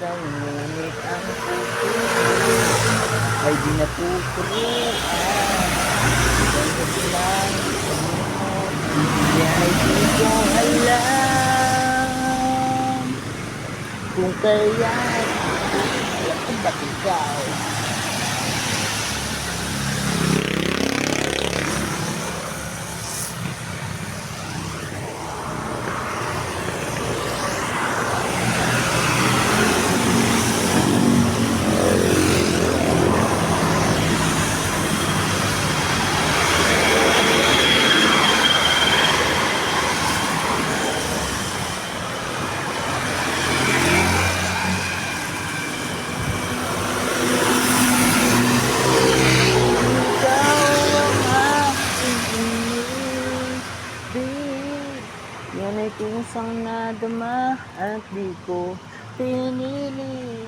ikaw, ngunit ang puso ay di natuturuan. Ganito lang sumunod, kaya di ko alam kung kaya't alam kung ba't ikaw. Yan ay kusang nadama at di ko pinili.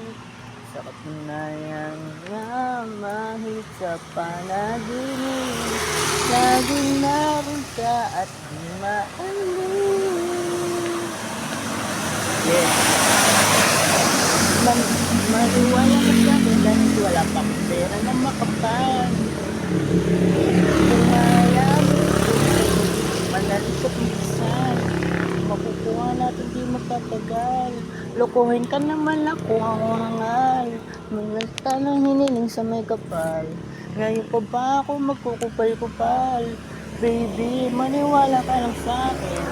Sa katunayan na mahit sa panaginip, laging naroon ka at di maalis. Yes. Maniwala ka sa akin dahil wala pang pera na makapal. Manalig sa pinsan, makukuha natin di magtatagal. Lokohin ka naman ako ang hangal, mangalta ng hiniling sa may kapal. Ngayon pa ba ako magkukupal-kupal? Baby, maniwala ka lang sa akin.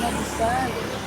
Nabisal.